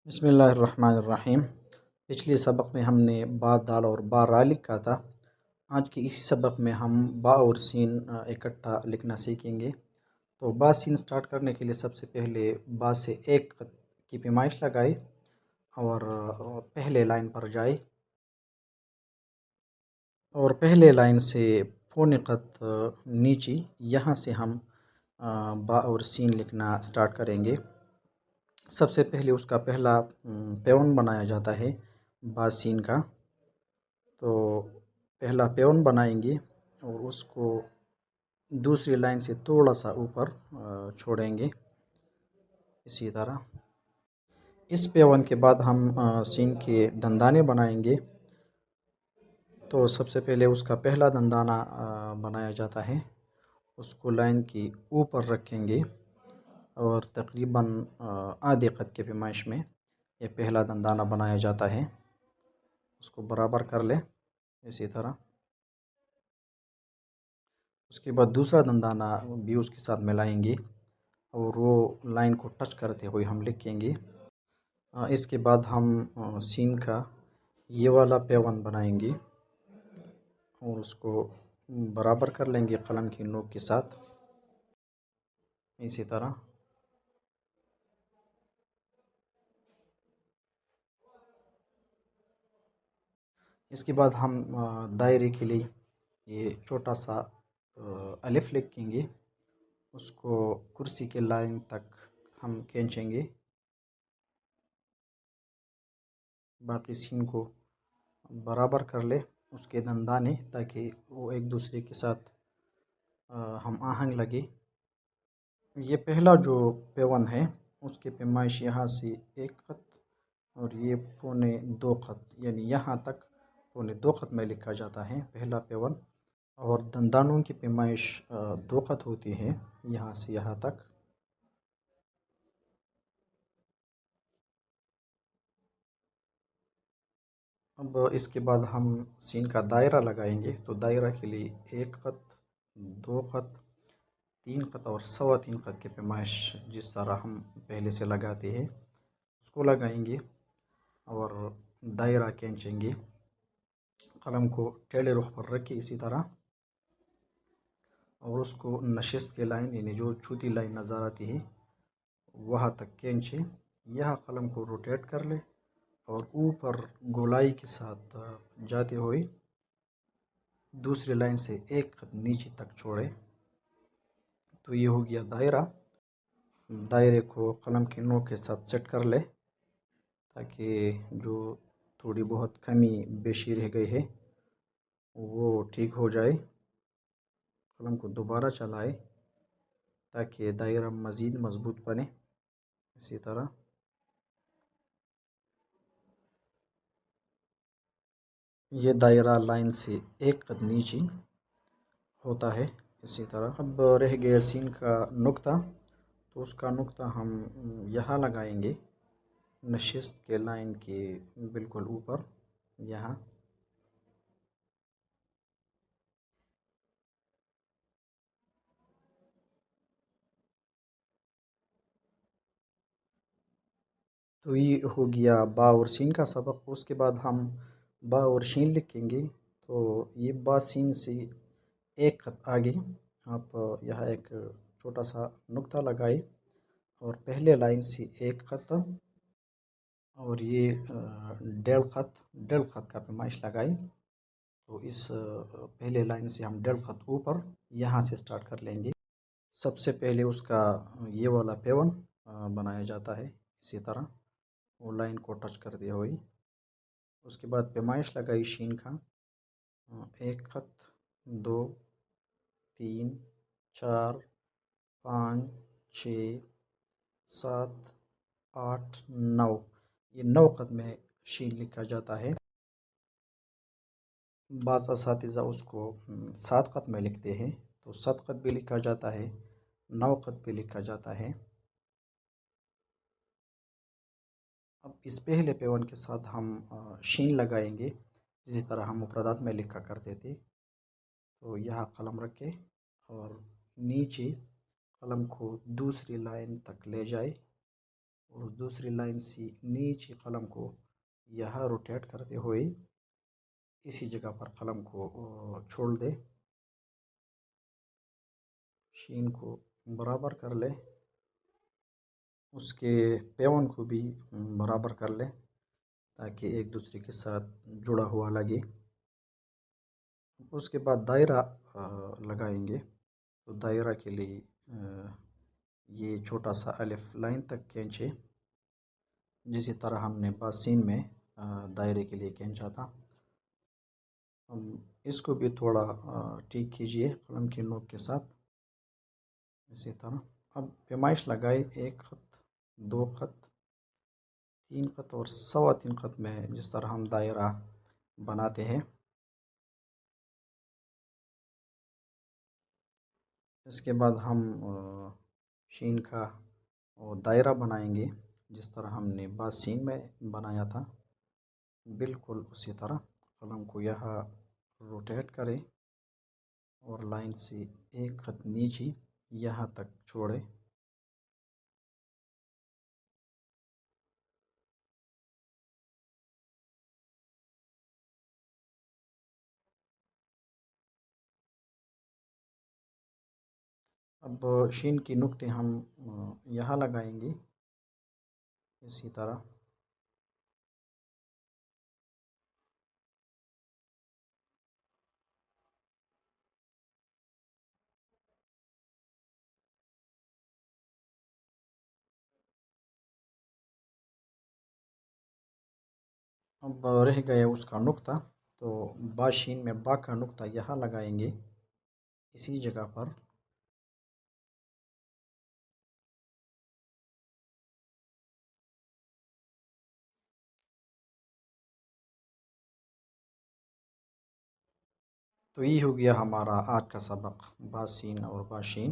بسم اللہ الرحمن الرحیم۔ پچھلی سبق میں ہم نے با دال اور با را لکھا تھا۔ آج کے اسی سبق میں ہم با اور سین اکٹھا لکھنا سیکھیں گے۔ تو با سین سٹارٹ کرنے کے لیے سب سے پہلے با سے ایک خط کی پیمائش لگائے اور پہلے لائن پر جائے اور پہلے لائن سے پونے خط نیچے یہاں سے ہم با اور سین لکھنا سٹارٹ کریں گے۔ سب سے پہلے اس کا پہلا پیون بنایا جاتا ہے با سین کا، تو پہلا پیون بنائیں گے اور اس کو دوسری لائن سے تھوڑا سا اوپر چھوڑیں گے اسی طرح۔ اس پیون کے بعد ہم سین کے دندانے بنائیں گے۔ تو سب سے پہلے اس کا پہلا دندانہ بنایا جاتا ہے، اس کو لائن کی اوپر رکھیں گے اور تقریباً آدھے خط کے پیمائش میں یہ پہلا دندانہ بنایا جاتا ہے۔ اس کو برابر کر لیں اسی طرح۔ اس کے بعد دوسرا دندانہ بھی اس کے ساتھ ملائیں گے اور وہ لائن کو ٹچ کرتے ہوئے ہم لکھیں گے۔ اس کے بعد ہم سین کا یہ والا پیون بنائیں گے اور اس کو برابر کر لیں گے قلم کی نوک کے ساتھ اسی طرح۔ اس کے بعد ہم دائرے کے لیے یہ چھوٹا سا الف لکھیں گے، اس کو کرسی کے لائن تک ہم کھینچیں گے۔ باقی سین کو برابر کر لے اس کے دندانے تاکہ وہ ایک دوسرے کے ساتھ ہم آہنگ لگے۔ یہ پہلا جو پیون ہے اس کے پیمائش یہاں سے ایک خط اور یہ پونے دو خط، یعنی یہاں تک پونے دو خط میں لکھا جاتا ہے پہلا پیون، اور دندانوں کی پیمائش دو خط ہوتی ہے یہاں سے یہاں تک۔ اب اس کے بعد ہم سین کا دائرہ لگائیں گے، تو دائرہ کے لیے ایک خط، دو خط، تین خط اور سوا تین خط کی پیمائش جس طرح ہم پہلے سے لگاتے ہیں اس کو لگائیں گے اور دائرہ کھینچیں گے۔ قلم کو ٹیڑھے رخ پر رکھے اسی طرح اور اس کو نشست کے لائن، یعنی جو چھوٹی لائن نظر آتی ہے وہاں تک کھینچے۔ یہاں قلم کو روٹیٹ کر لے اور اوپر گولائی کے ساتھ جاتے ہوئے دوسری لائن سے ایک خط نیچے تک چھوڑے۔ تو یہ ہو گیا دائرہ۔ دائرے کو قلم کی نوک کے ساتھ سیٹ کر لے تاکہ جو تھوڑی بہت کمی بیشی رہ گئی ہے وہ ٹھیک ہو جائے۔ قلم کو دوبارہ چلائے تاکہ دائرہ مزید مضبوط بنے اسی طرح۔ یہ دائرہ لائن سے ایک قد نیچے ہوتا ہے اسی طرح۔ اب رہ گیا سین کا نقطہ، تو اس کا نقطہ ہم یہاں لگائیں گے نشست کے لائن کے بالکل اوپر یہاں۔ تو یہ ہو گیا با اور سین کا سبق۔ اس کے بعد ہم با اور شین لکھیں گے، تو یہ با سین سے ایک خط آگے آپ یہاں ایک چھوٹا سا نقطہ لگائے اور پہلے لائن سے ایک خط اور یہ ڈیڑھ خط کا پیمائش لگائی۔ تو اس پہلے لائن سے ہم ڈیڑھ خط اوپر یہاں سے سٹارٹ کر لیں گے۔ سب سے پہلے اس کا یہ والا پیون بنایا جاتا ہے اسی طرح، وہ لائن کو ٹچ کر دیا ہوئی۔ اس کے بعد پیمائش لگائی شین کا، ایک خط، دو، تین، چار، پانچ، چھ، سات، آٹھ، نو، یہ 9 خط میں شین لکھا جاتا ہے۔ بعض اساتذہ اس کو 7 خط میں لکھتے ہیں، تو 7 خط بھی لکھا جاتا ہے، 9 خط بھی لکھا جاتا ہے۔ اب اس پہلے پیون کے ساتھ ہم شین لگائیں گے جسی طرح ہم مفردات میں لکھا کرتے تھے۔ تو یہاں قلم رکھے اور نیچے قلم کو دوسری لائن تک لے جائے اور دوسری لائن سے نیچے قلم کو یہاں روٹیٹ کرتے ہوئے اسی جگہ پر قلم کو چھوڑ دے، شین کو برابر کر لے، اس کے پیون کو بھی برابر کر لے تاکہ ایک دوسرے کے ساتھ جڑا ہوا لگے۔ اس کے بعد دائرہ لگائیں گے، تو دائرہ کے لیے یہ چھوٹا سا الف لائن تک کھینچے، جسی طرح ہم نے باسین میں دائرے کے لیے کھینچا تھا۔ اس کو بھی تھوڑا ٹھیک کیجئے قلم کی نوک کے ساتھ اسی طرح۔ اب پیمائش لگائے، ایک خط، دو خط، تین خط اور سوا تین خط میں جس طرح ہم دائرہ بناتے ہیں۔ اس کے بعد ہم شین کا دائرہ بنائیں گے جس طرح ہم نے باسین میں بنایا تھا، بالکل اسی طرح قلم کو یہاں روٹیٹ کریں اور لائن سے ایک خط نیچے یہاں تک چھوڑے۔ اب شین کی نقطے ہم یہاں لگائیں گے اسی طرح۔ اب رہ گیا اس کا نقطہ، تو باشین میں با کا نقطہ یہاں لگائیں گے اسی جگہ پر۔ تو یہ ہو گیا ہمارا آج کا سبق باسین اور باشین۔